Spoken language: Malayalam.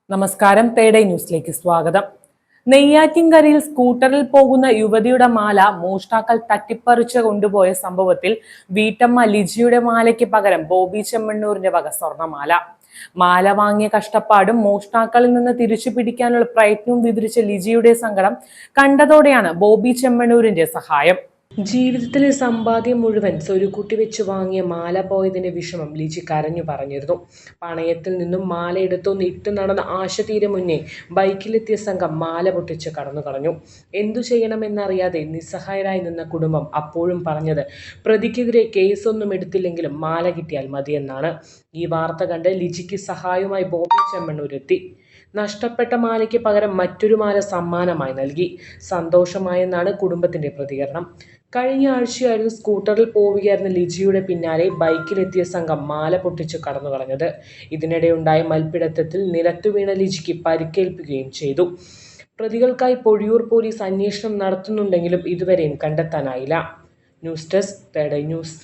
നമസ്കാരം. തേടൈ ന്യൂസിലേക്ക് സ്വാഗതം. നെയ്യാറ്റിൻകരയിൽ സ്കൂട്ടറിൽ പോകുന്ന യുവതിയുടെ മാല മോഷ്ടാക്കൾ തട്ടിപ്പറിച്ച് കൊണ്ടുപോയ സംഭവത്തിൽ വീട്ടമ്മ ലിജിയുടെ മാലയ്ക്ക് പകരം ബോബി ചെമ്മണ്ണൂരിന്റെ വക സ്വർണമാല. മാല വാങ്ങിയ കഷ്ടപ്പാടും മോഷ്ടാക്കളിൽ നിന്ന് തിരിച്ചു പിടിക്കാനുള്ള പ്രയത്നവും വിവരിച്ച ലിജിയുടെ സങ്കടം കണ്ടതോടെയാണ് ബോബി ചെമ്മണ്ണൂരിന്റെ സഹായം. ജീവിതത്തിലെ സമ്പാദ്യം മുഴുവൻ സ്വരുക്കൂട്ടി വെച്ച് വാങ്ങിയ മാല പോയതിന്റെ വിഷമം ലിജി കരഞ്ഞു പറഞ്ഞിരുന്നു. പണയത്തിൽ നിന്നും മാല എടുത്തൊന്ന് ഇട്ട് നടന്ന ആശ തീരെ മുന്നേ ബൈക്കിലെത്തിയ സംഘം മാല പൊട്ടിച്ച് കടന്നു കളഞ്ഞു. എന്തു ചെയ്യണമെന്നറിയാതെ നിസ്സഹായരായി നിന്ന കുടുംബം അപ്പോഴും പറഞ്ഞത് പ്രതിക്കെതിരെ കേസൊന്നും എടുത്തില്ലെങ്കിലും മാല കിട്ടിയാൽ മതിയെന്നാണ്. ഈ വാർത്ത കണ്ട് ലിജിക്ക് സഹായവുമായി ബോബി ചെമ്മണ്ണൂരെത്തി. നഷ്ടപ്പെട്ട മാലയ്ക്ക് പകരം മറ്റൊരു മാല സമ്മാനമായി നൽകി. സന്തോഷമായെന്നാണ് കുടുംബത്തിന്റെ പ്രതികരണം. കഴിഞ്ഞ ആഴ്ചയായിരുന്നു സ്കൂട്ടറിൽ പോവുകയായിരുന്ന ലിജിയുടെ പിന്നാലെ ബൈക്കിലെത്തിയ സംഘം മാല പൊട്ടിച്ച് കടന്നു കളഞ്ഞത്. ഇതിനിടെയുണ്ടായ മൽപ്പിടുത്തത്തിൽ നിലത്തു വീണ ലിജിക്ക് പരിക്കേൽപ്പിക്കുകയും ചെയ്തു. പ്രതികൾക്കായി പൊഴിയൂർ പോലീസ് അന്വേഷണം നടത്തുന്നുണ്ടെങ്കിലും ഇതുവരെയും കണ്ടെത്താനായില്ല. ന്യൂസ് ഡെസ്ക് തേടൈ ന്യൂസ്.